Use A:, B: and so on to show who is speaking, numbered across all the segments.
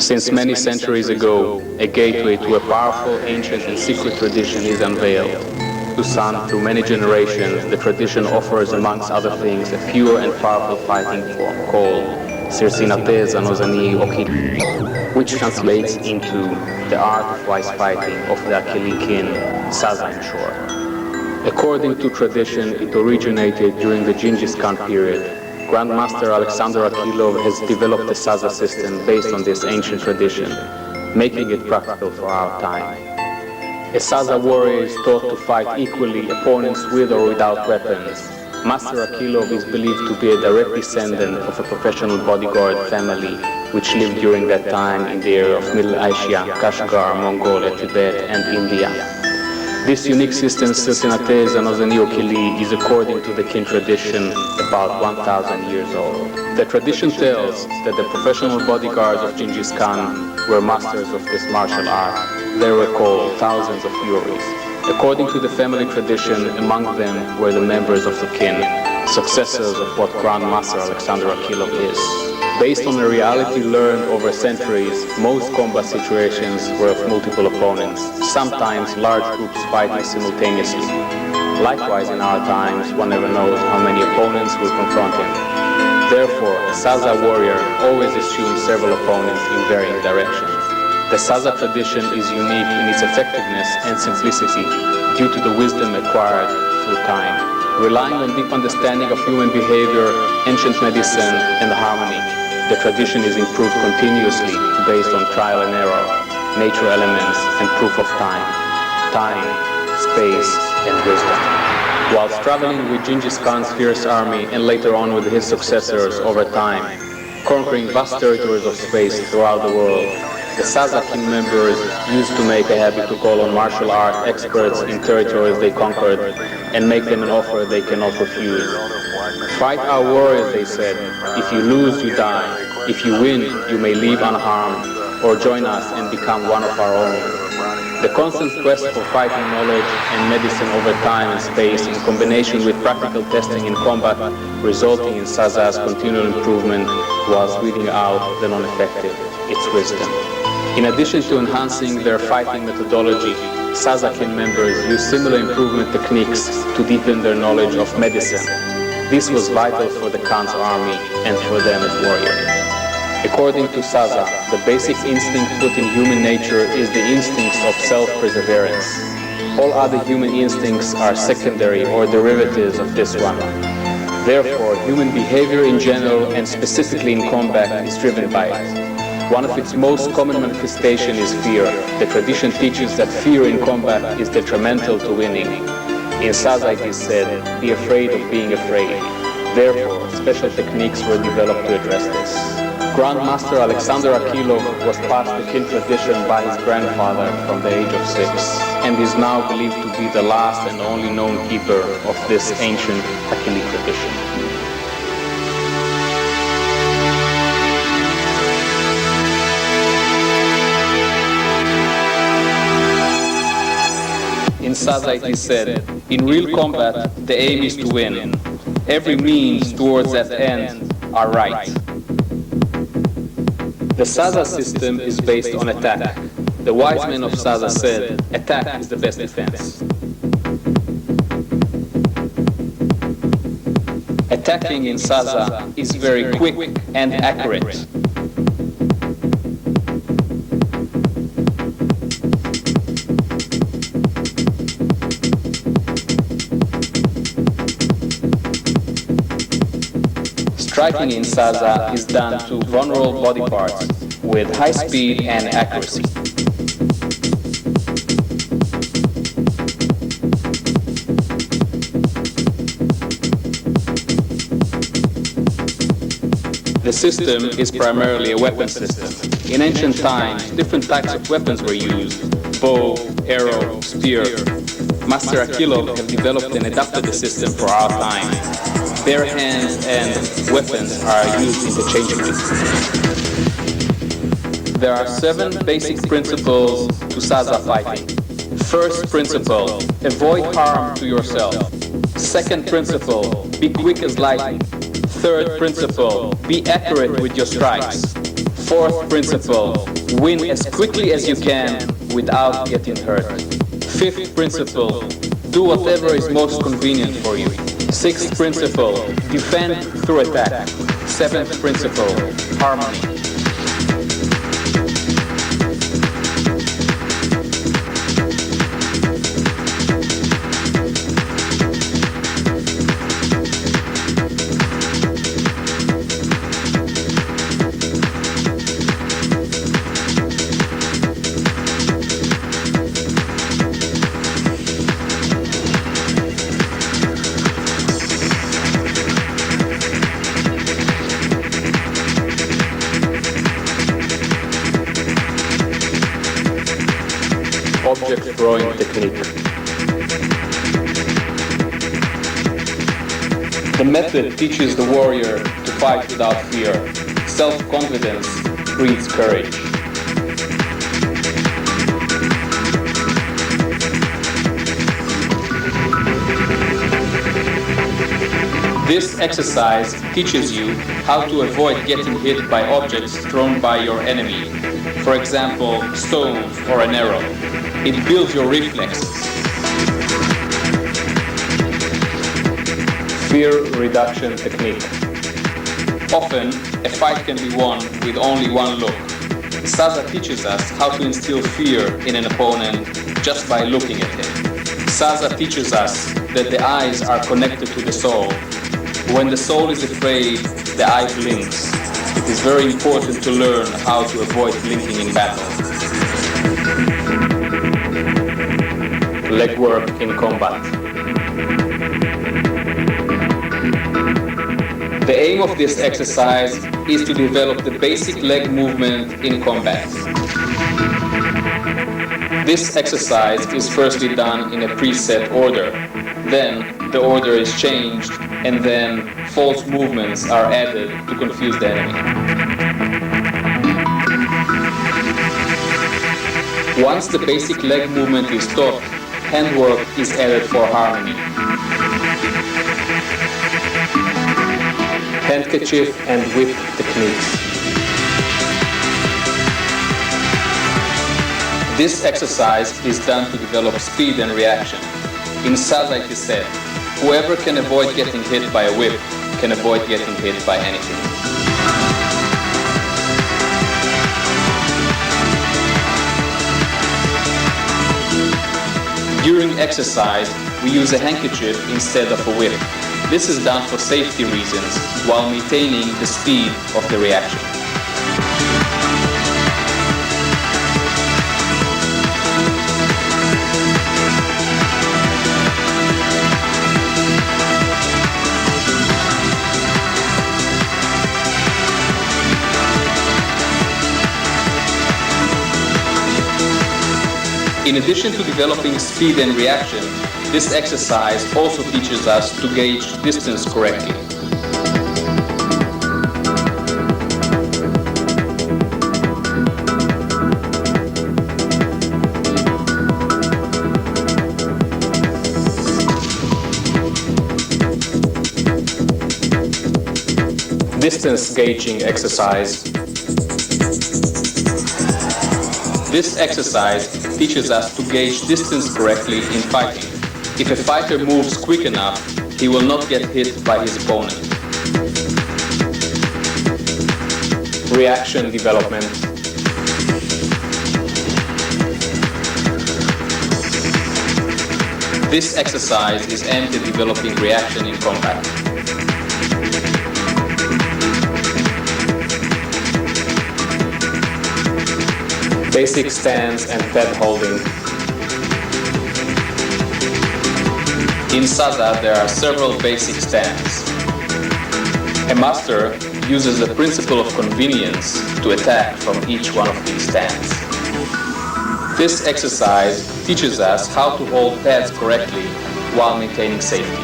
A: Since many centuries ago, a gateway to a powerful, ancient and secret tradition is unveiled. To son, through many generations, the tradition offers, amongst other things, a pure and powerful fighting form called Sirsanate, Zanozani, Akili, which translates into the art of wise fighting of the Akili kin, Saza in short. According to tradition, it originated during the Genghis Khan period. Grandmaster Alexander Akilov has developed the Saza system based on this ancient tradition, making it practical for our time. A Saza warrior is taught to fight equally opponents with or without weapons. Master Akilov is believed to be a direct descendant of a professional bodyguard family which lived during that time in the area of Middle Asia, Kashgar, Mongolia, Tibet and India. This unique system, Sirsanate, Zanozani, Akili, is according to the kin tradition about 1,000 years old. The tradition tells that the professional bodyguards of Genghis Khan were masters of this martial art. They were called thousands of furies. According to the family tradition, among them were the members of the kin, successors of what Grandmaster Alexander Akilov is. Based on a reality learned over centuries, most combat situations were of multiple opponents, sometimes large groups fighting simultaneously. Likewise, in our times, one never knows how many opponents will confront him. Therefore, a Saza warrior always assumes several opponents in varying directions. The Saza tradition is unique in its effectiveness and simplicity due to the wisdom acquired through time. Relying on deep understanding of human behavior, ancient medicine, and harmony, the tradition is improved continuously based on trial and error, nature elements, and proof of time, space, and wisdom. Whilst traveling with Genghis Khan's fierce army and later on with his successors over time, conquering vast territories of space throughout the world, the Saza kin members used to make a habit to call on martial art experts in territories they conquered and make them an offer they cannot refuse. Fight our warriors, they said. If you lose, you die. If you win, you may leave unharmed, or join us and become one of our own. The constant quest for fighting knowledge and medicine over time and space in combination with practical testing in combat, resulting in Saza's continual improvement, was weeding out the non-effective, its wisdom. In addition to enhancing their fighting methodology, Saza kin members use similar improvement techniques to deepen their knowledge of medicine. This was vital for the Khan's army and for them as warriors. According to Saza, the basic instinct put in human nature is the instincts of self-perseverance. All other human instincts are secondary or derivatives of this one. Therefore, human behavior in general and specifically in combat is driven by it. One of its most common manifestations is fear. The tradition teaches that fear in combat is detrimental to winning. In Saza it is said, be afraid of being afraid. Therefore, special techniques were developed to address this. Grandmaster Alexander Akilov was passed the kin tradition by his grandfather from the age of 6, and is now believed to be the last and only known keeper of this ancient Akili tradition. In Saza it is said, in real combat, the aim is to win. Every means towards that end are right. The Saza system is based on attack. The wise men of Saza said, attack is the best defense. Attacking in Saza is very quick and accurate. Striking in Saza is done to vulnerable body parts with high speed and accuracy. The system is primarily a weapon system. In ancient times, different types of weapons were used: bow, arrow, spear. Master Akilov have developed and adapted the system for our time. Bare hands and weapons are used interchangeably. There are 7 basic principles to Saza fighting. First principle, avoid harm to yourself. Second principle, be quick as lightning. Third principle, be accurate with your strikes. Fourth principle, win as quickly as you can without getting hurt. Fifth principle, do whatever is most convenient for you. Sixth principle, defend through attack. Seventh principle, harmony. Object throwing technique. The method teaches the warrior to fight without fear. Self-confidence breeds courage. This exercise teaches you how to avoid getting hit by objects thrown by your enemy. For example, stones or an arrow. It builds your reflexes. Fear reduction technique. Often, a fight can be won with only one look. Saza teaches us how to instill fear in an opponent just by looking at him. Saza teaches us that the eyes are connected to the soul. When the soul is afraid, the eye blinks. It is very important to learn how to avoid blinking in battle. Leg work in combat. The aim of this exercise is to develop the basic leg movement in combat. This exercise is firstly done in a preset order. Then the order is changed, and then false movements are added to confuse the enemy. Once the basic leg movement is taught, handwork is added for harmony. Handkerchief and whip techniques. This exercise is done to develop speed and reaction. In Saza it is said, whoever can avoid getting hit by a whip can avoid getting hit by anything. During exercise, we use a handkerchief instead of a whip. This is done for safety reasons while maintaining the speed of the reaction. In addition to developing speed and reaction, this exercise also teaches us to gauge distance correctly. Distance gauging exercise. This exercise teaches us to gauge distance correctly in fighting. If a fighter moves quick enough, he will not get hit by his opponent. Reaction development. This exercise is aimed at developing reaction in combat. Basic stance and pad holding. In Saza, there are several basic stands. A master uses the principle of convenience to attack from each one of these stands. This exercise teaches us how to hold pads correctly while maintaining safety.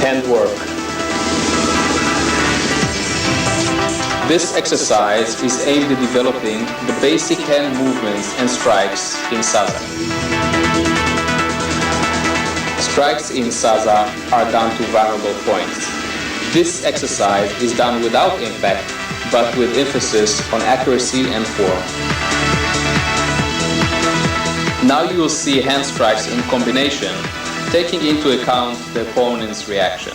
A: Handwork. This exercise is aimed at developing the basic hand movements and strikes in Saza. Strikes in Saza are done to vulnerable points. This exercise is done without impact, but with emphasis on accuracy and form. Now you will see hand strikes in combination, taking into account the opponent's reaction.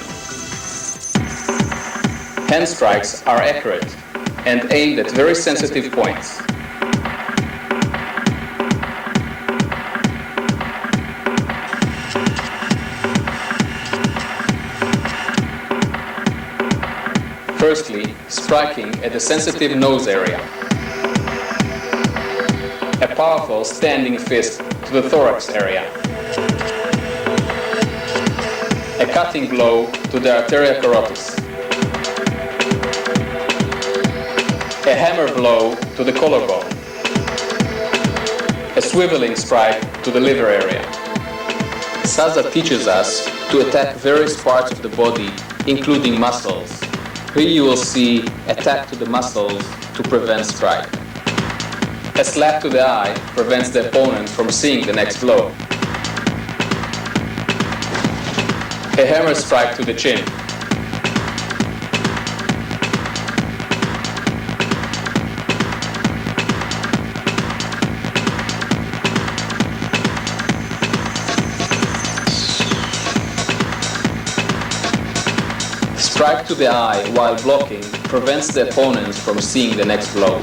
A: Hand strikes are accurate and aimed at very sensitive points. Firstly, striking at the sensitive nose area. A powerful standing fist to the thorax area. A cutting blow to the arteria carotis. A hammer blow to the collarbone. A swiveling strike to the liver area. Saza teaches us to attack various parts of the body, including muscles. Here you will see attack to the muscles to prevent strike. A slap to the eye prevents the opponent from seeing the next blow. A hammer strike to the chin. Strike to the eye while blocking prevents the opponent from seeing the next blow.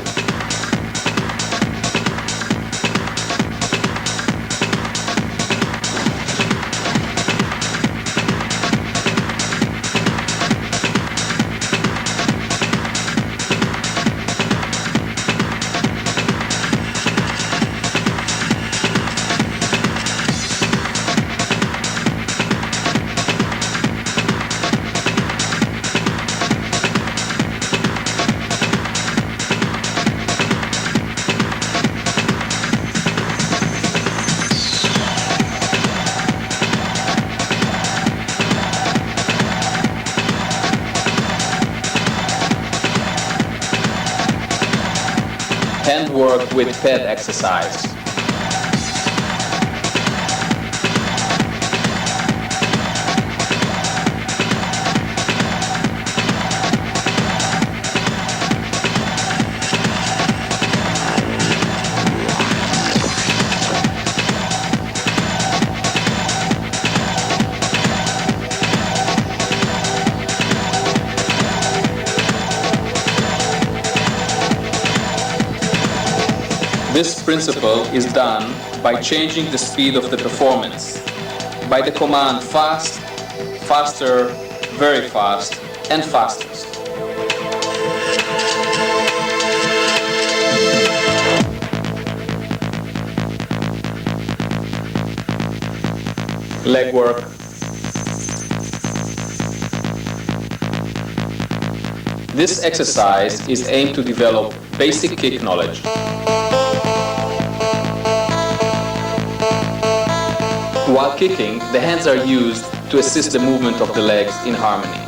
A: Hand work with pad exercise. This principle is done by changing the speed of the performance, by the command fast, faster, very fast, and fastest. Leg work. This exercise is aimed to develop basic kick knowledge. While kicking, the hands are used to assist the movement of the legs in harmony.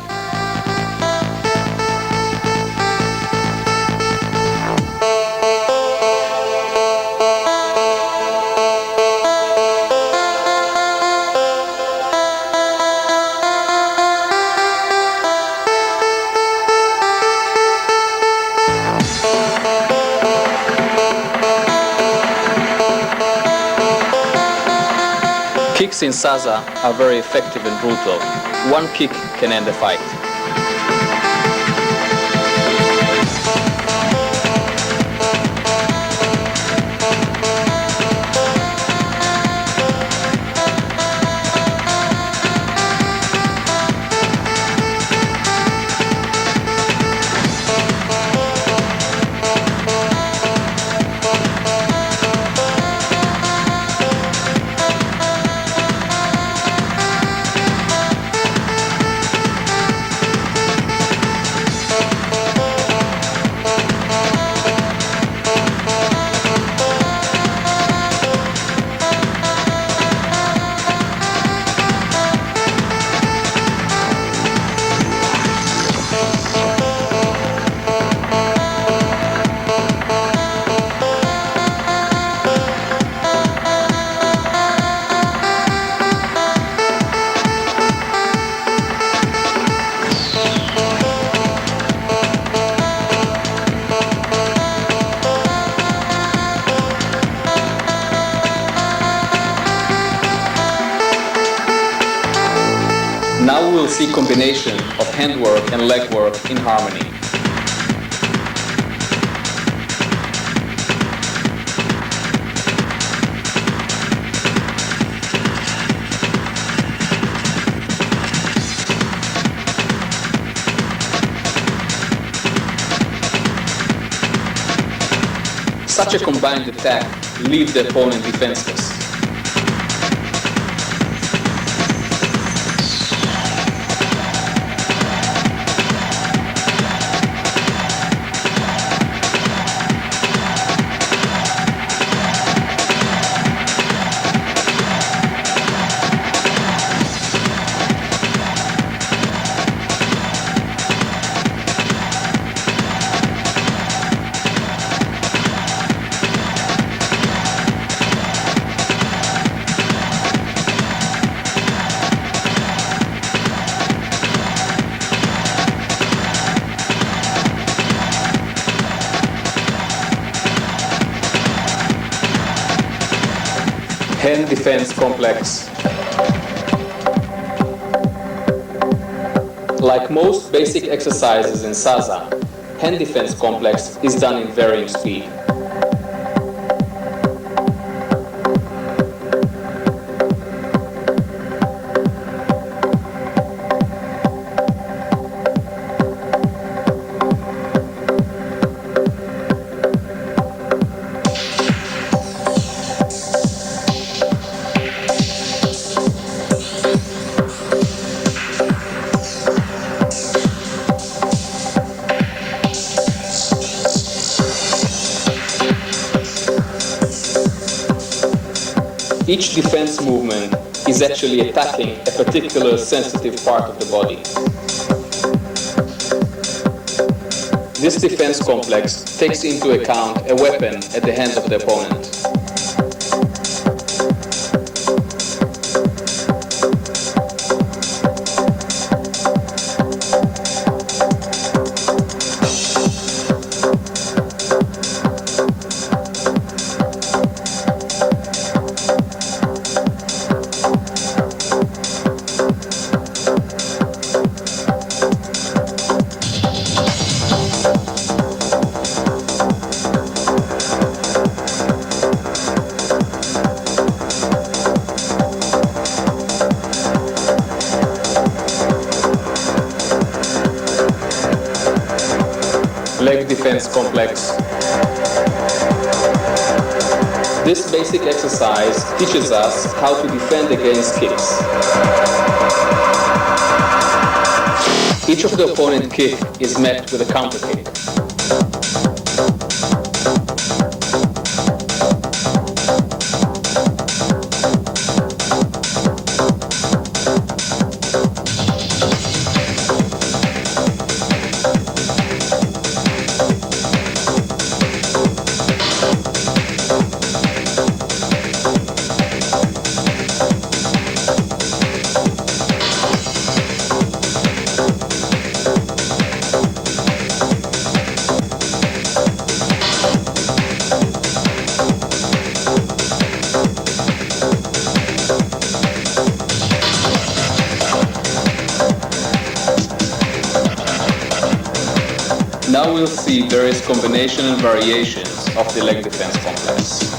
A: Kicks in Saza are very effective and brutal. One kick can end a fight. Now we will see combination of handwork and legwork in harmony. Such a combined attack leaves the opponent defenseless. Hand defense complex. Like most basic exercises in Saza, hand defense complex is done in varying speed. Each defense movement is actually attacking a particular sensitive part of the body. This defense complex takes into account a weapon at the hands of the opponent. Leg defense complex. This basic exercise teaches us how to defend against kicks. Each of the opponent's kick is met with a counter kick. Now we'll see various combinations and variations of the leg defense complex.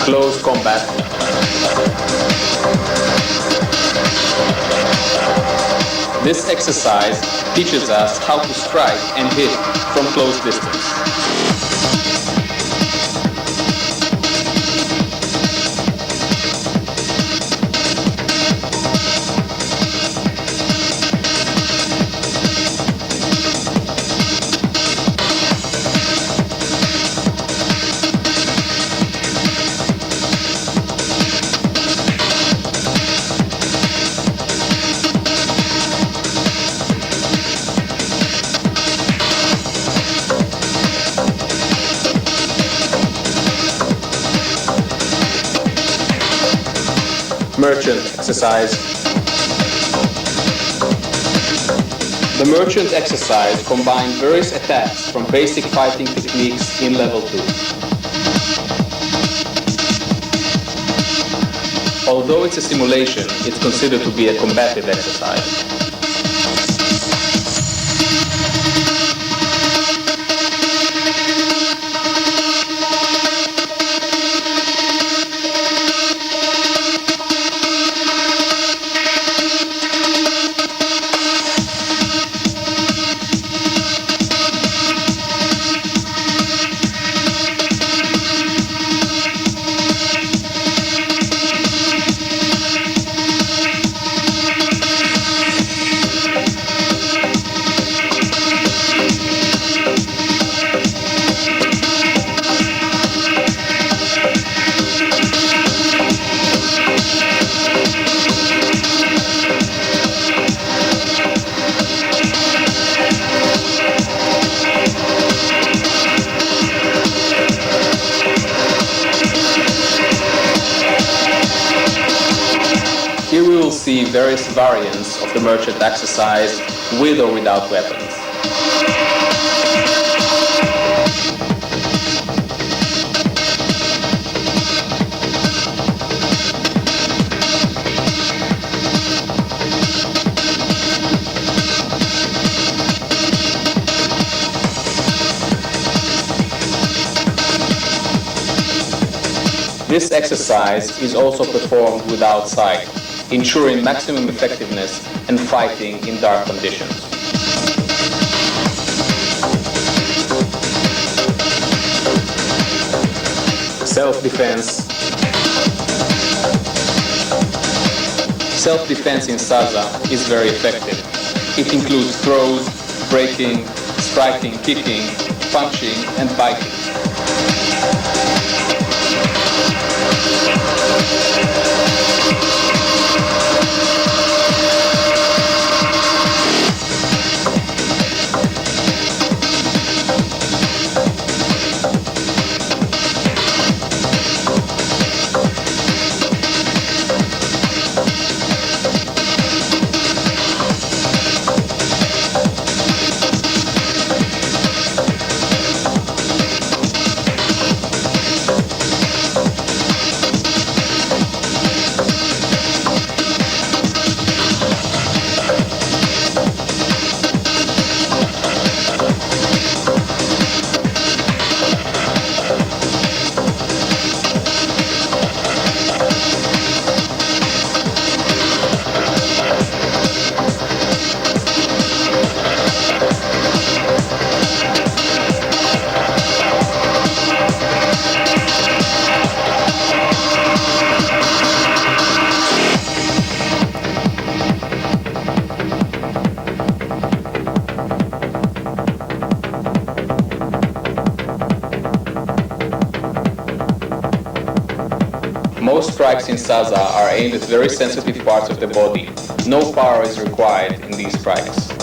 A: Close combat. This exercise teaches us how to strike and hit from close distance. merchant exercise. The merchant exercise combines various attacks from basic fighting techniques in level 2. Although it's a simulation, it's considered to be a combative exercise. Here we will see various variants of the merchant exercise with or without weapons. This exercise is also performed without sight, ensuring maximum effectiveness and fighting in dark conditions. Self-defense. Self-defense in Saza is very effective. It includes throws, breaking, striking, kicking, punching, and biting. Most strikes in Saza are aimed at very sensitive parts of the body. No power is required in these strikes.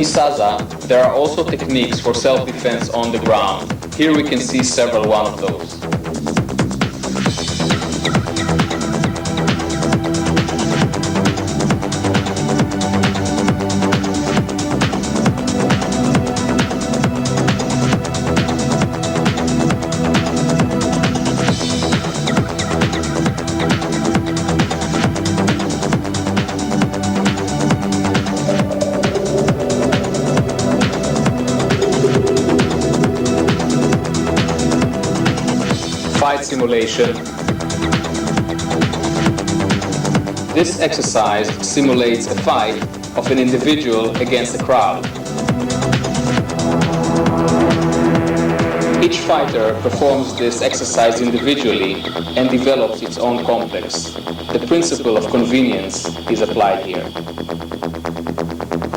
A: In Saza, there are also techniques for self-defense on the ground. Here we can see several one of those. Fight simulation. This exercise simulates a fight of an individual against a crowd. Each fighter performs this exercise individually and develops its own complex. The principle of convenience is applied here.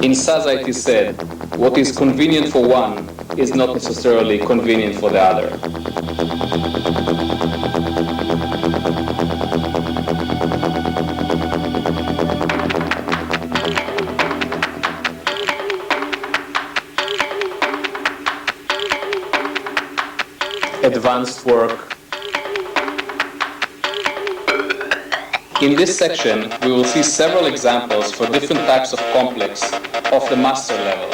A: In Saza it is said, what is convenient for one is not necessarily convenient for the other. Advanced work. In this section, we will see several examples for different types of complex of the master level.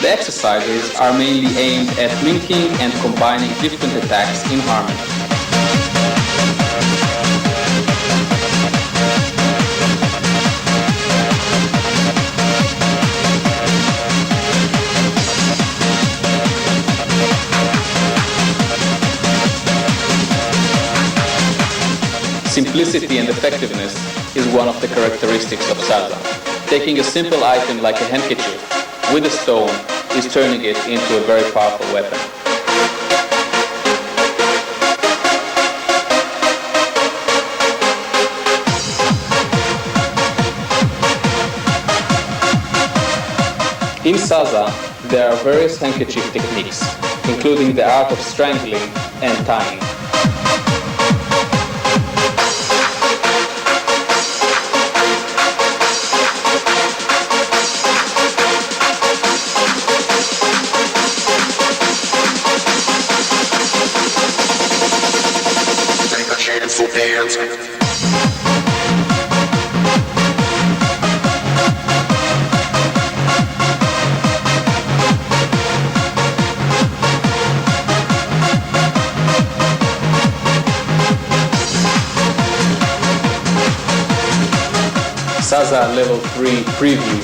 A: The exercises are mainly aimed at linking and combining different attacks in harmony. Simplicity and effectiveness is one of the characteristics of Saza. Taking a simple item like a handkerchief with a stone is turning it into a very powerful weapon. In Saza, there are various handkerchief techniques, including the art of strangling and tying.
B: Chance to dance.
A: Saza Level 3 Preview.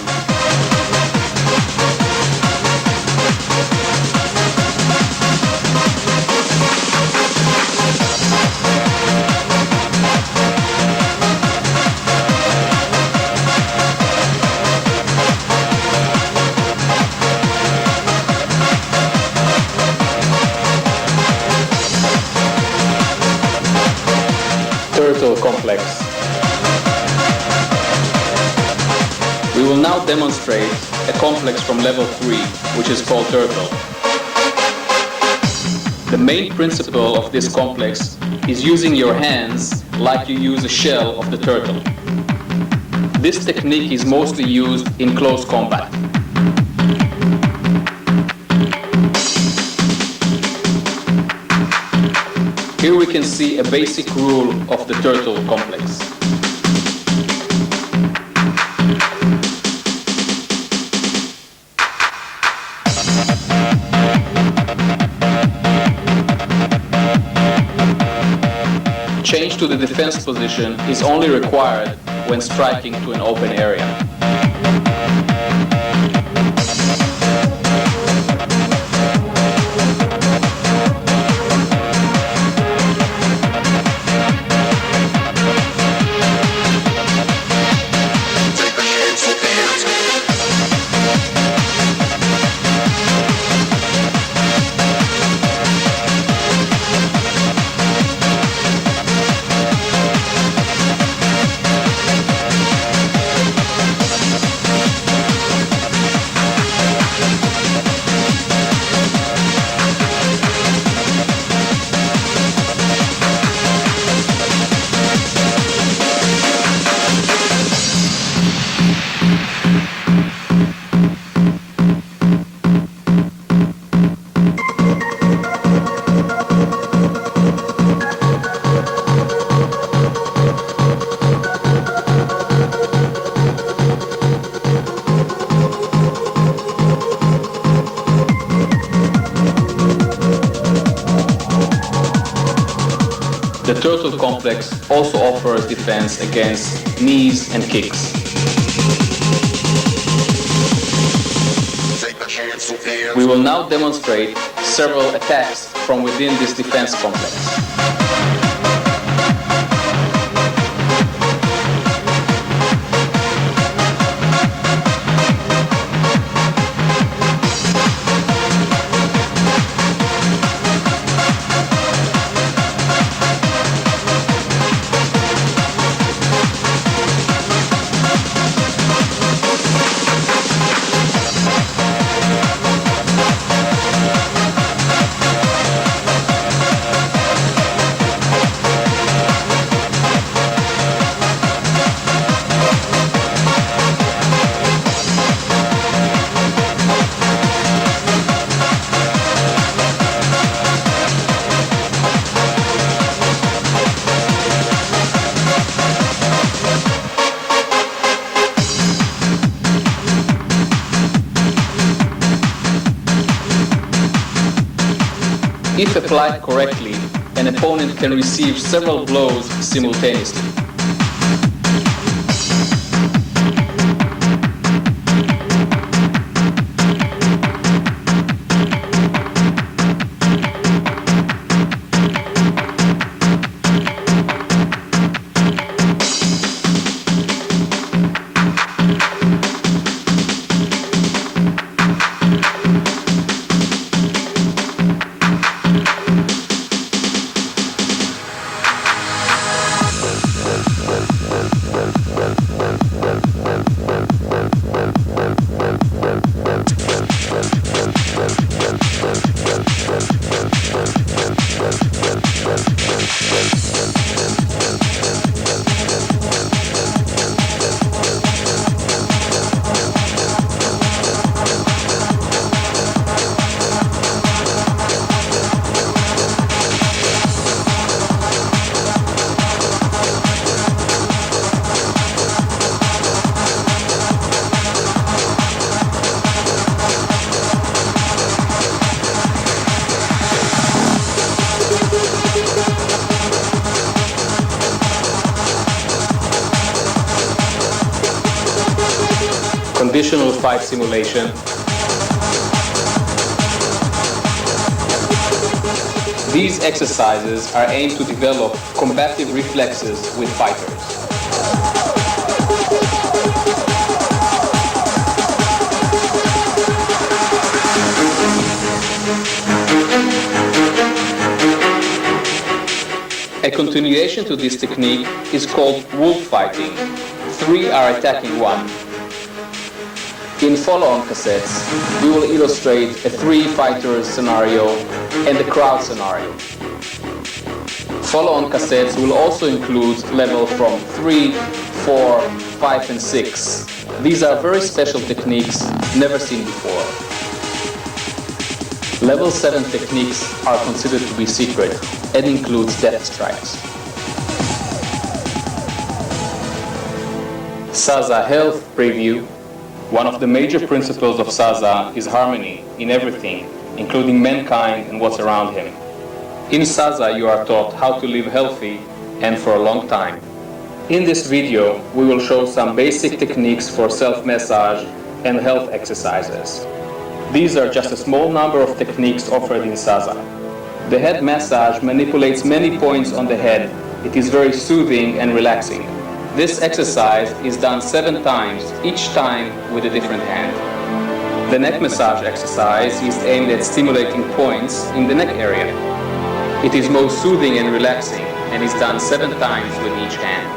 A: Turtle complex. We will now demonstrate a complex from level 3, which is called turtle. The main principle of this complex is using your hands like you use a shell of the turtle. This technique is mostly used in close combat. Here we can see a basic rule of the turtle complex. to the defense position is only required when striking to an open area. The turtle complex also offers defense against knees and kicks. We will now demonstrate several attacks from within this defense complex. If applied correctly, an opponent can receive several blows simultaneously. Conditional fight simulation. These exercises are aimed to develop combative reflexes with fighters. A continuation to this technique is called wolf fighting. 3 are attacking 1. In follow-on cassettes, we will illustrate a 3-fighter scenario and a crowd scenario. Follow-on cassettes will also include levels from 3, 4, 5, and 6. These are very special techniques never seen before. Level 7 techniques are considered to be secret and includes death strikes. Saza Health Preview. One of the major principles of Saza is harmony in everything, including mankind and what's around him. In Saza, you are taught how to live healthy and for a long time. In this video, we will show some basic techniques for self-massage and health exercises. These are just a small number of techniques offered in Saza. The head massage manipulates many points on the head. It is very soothing and relaxing. This exercise is done 7 times, each time with a different hand. The neck massage exercise is aimed at stimulating points in the neck area. It is most soothing and relaxing and is done 7 times with each hand.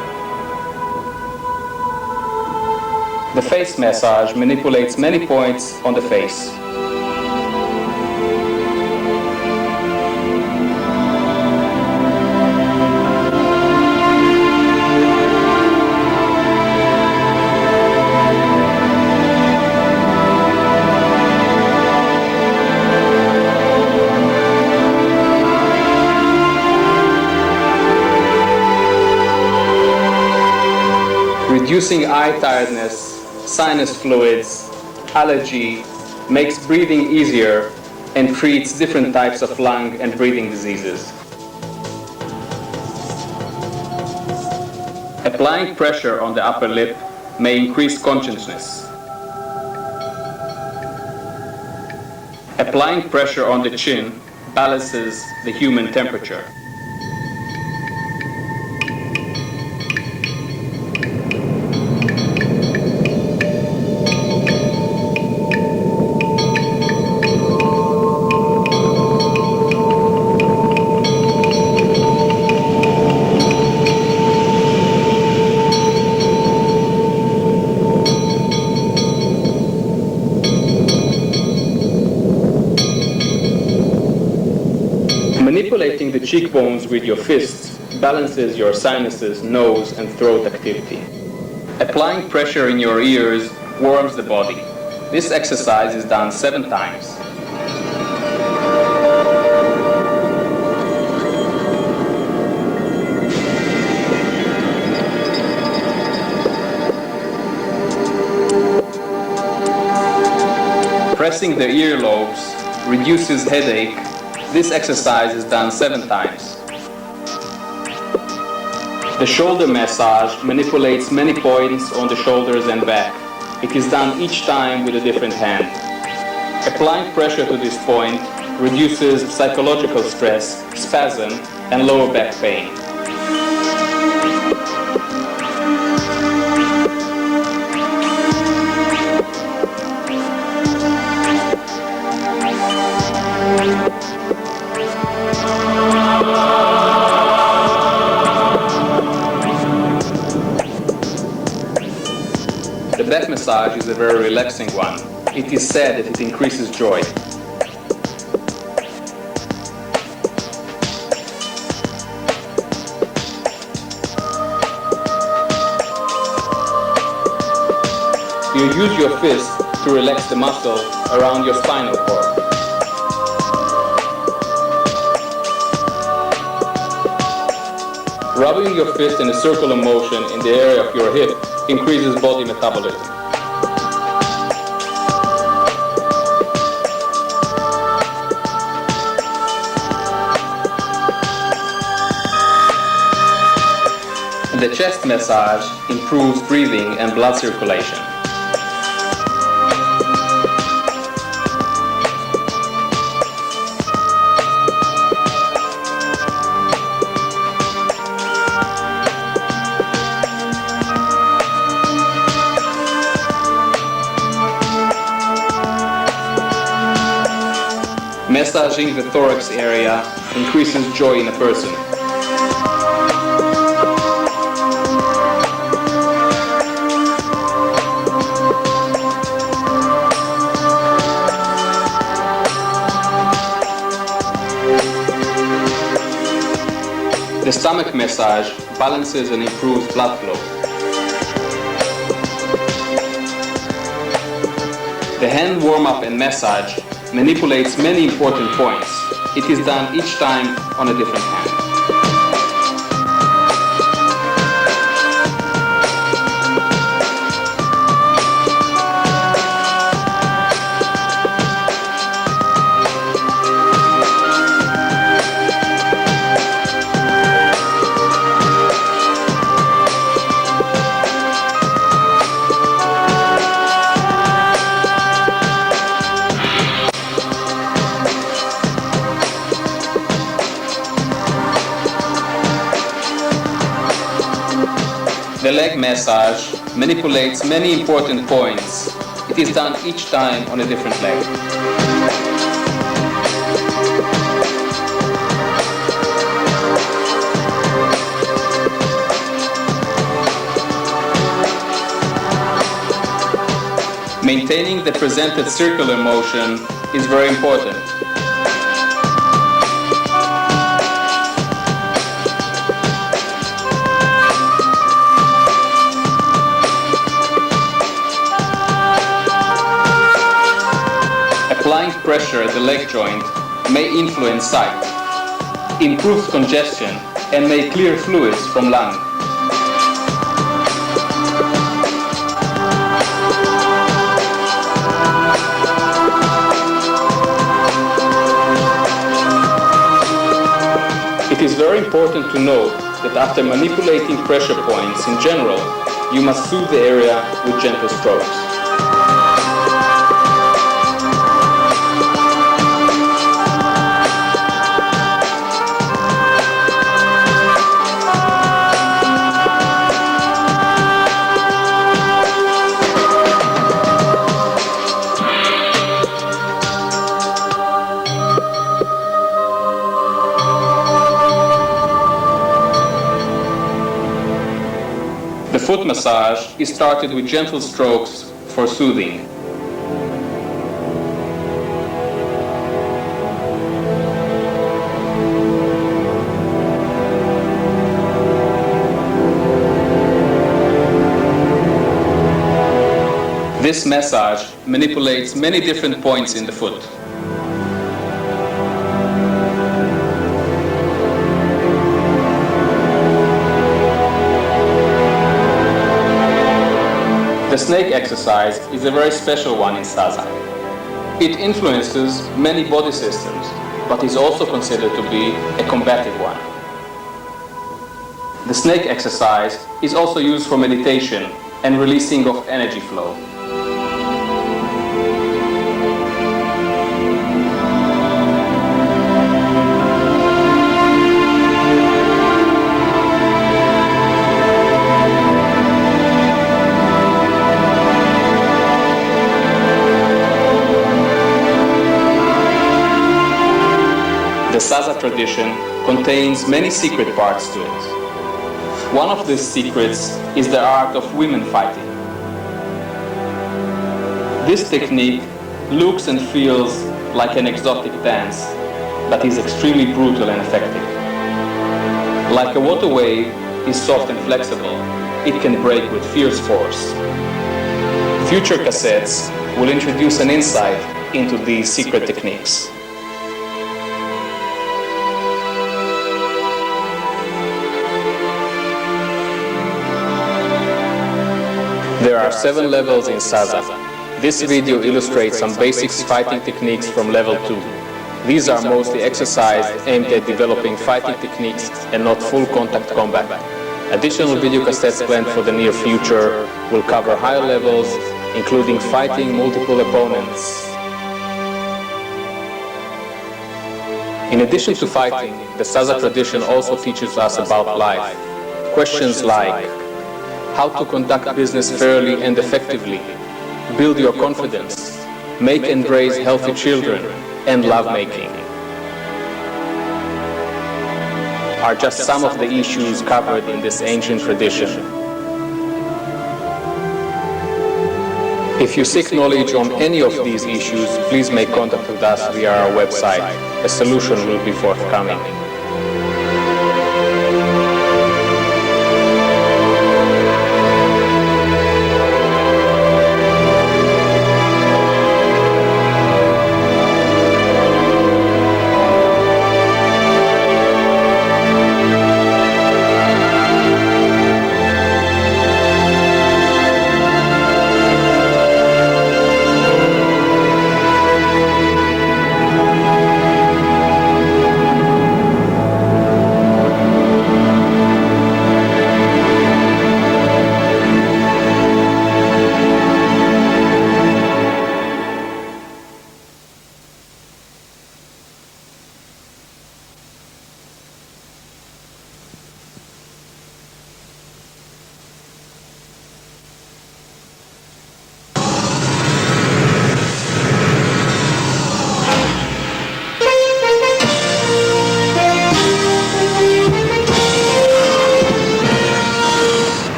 A: The face massage manipulates many points on the face. Reducing eye tiredness, sinus fluids, allergy, makes breathing easier and treats different types of lung and breathing diseases. Applying pressure on the upper lip may increase consciousness. Applying pressure on the chin balances the human temperature. Manipulating the cheekbones with your fists balances your sinuses, nose, and throat activity. Applying pressure in your ears warms the body. This exercise is done 7 times. Pressing the earlobes reduces headache. This exercise is done 7 times. The shoulder massage manipulates many points on the shoulders and back. It is done each time with a different hand. Applying pressure to this point reduces psychological stress, spasm, and lower back pain. The back massage is a very relaxing one. It is said that it increases joy. You use your fist to relax the muscle around your spinal cord. Rubbing your fist in a circular motion in the area of your hip increases body metabolism. The chest massage improves breathing and blood circulation. Massaging the thorax area increases joy in a person. The stomach massage balances and improves blood flow. The hand warm-up and massage manipulates many important points. It is done each time on a different hand. The leg massage manipulates many important points. It is done each time on a different leg. Maintaining the presented circular motion is very important. Applying pressure at the leg joint may influence sight, improves congestion, and may clear fluids from lung. It is very important to note that after manipulating pressure points in general, you must soothe the area with gentle strokes. The foot massage is started with gentle strokes for soothing. This massage manipulates many different points in the foot. The snake exercise is a very special one in Saza. It influences many body systems, but is also considered to be a combative one. The snake exercise is also used for meditation and releasing of energy flow. The Saza tradition contains many secret parts to it. One of these secrets is the art of women fighting. This technique looks and feels like an exotic dance, but is extremely brutal and effective. Like a water wave is soft and flexible, it can break with fierce force. Future cassettes will introduce an insight into these secret techniques. There are 7 levels in Saza. This video illustrates some basic fighting techniques from level 2. These are mostly exercises aimed at developing fighting techniques and not full contact combat. Additional video cassettes planned for the near future will cover higher levels, including fighting multiple opponents. In addition to fighting, the Saza tradition also teaches us about life. Questions like how to conduct business fairly and effectively, build your confidence, make and raise healthy children, and lovemaking are just some of the issues covered in this ancient tradition. If you seek knowledge on any of these issues, please make contact with us via our website. A solution will be forthcoming.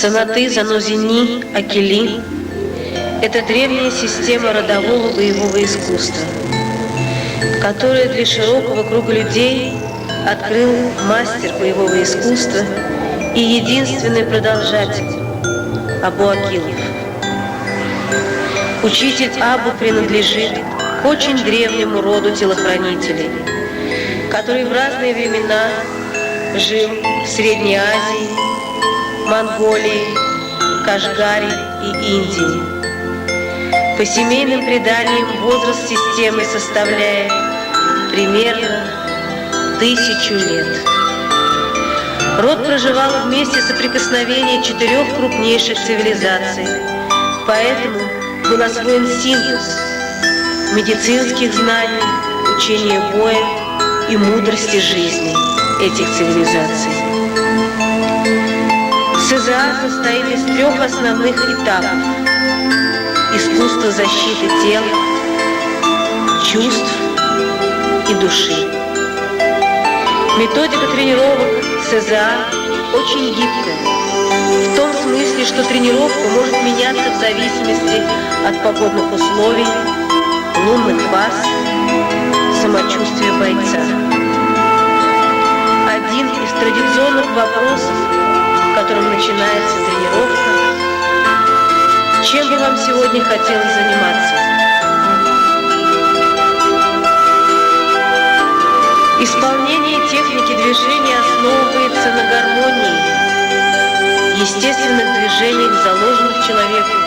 C: Санаты, Занозани, Акили – это древняя система родового боевого искусства, которую для широкого круга людей открыл мастер боевого искусства и единственный продолжатель Абу Акилов. Учитель Абу принадлежит к очень древнему роду телохранителей, который в разные времена жил в Средней Азии, Монголии, Кашгаре и Индии. По семейным преданиям возраст системы составляет примерно 1000 лет. Род проживал в месте соприкосновения 4 крупнейших цивилизаций, поэтому был освоен синтез медицинских знаний, учения боя и мудрости жизни этих цивилизаций. СЗА состоит из 3 основных этапов: искусство защиты тела, чувств и души. Методика тренировок СЗА очень гибкая, в том смысле, что тренировка может меняться в зависимости от погодных условий, лунных фаз, самочувствия бойца. Один из традиционных вопросов, которым начинается тренировка: чем бы вам сегодня хотелось заниматься? Исполнение техники движения основывается на гармонии естественных движений, заложенных человеком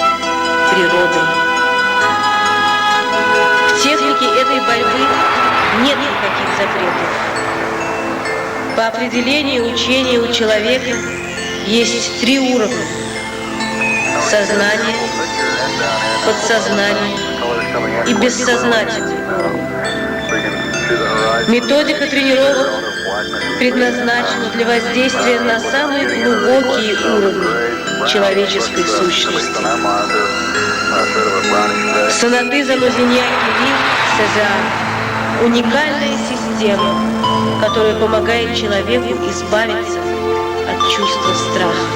C: природой. В технике этой борьбы нет никаких запретов. По определению учения у человека есть 3 уровня: сознание, подсознание и бессознательный уровень. Методика тренировок предназначена для воздействия на самые глубокие уровни человеческой сущности. Санаты, Занозани, Акили, СЗА – уникальная система, которая помогает человеку избавиться от чувства страха.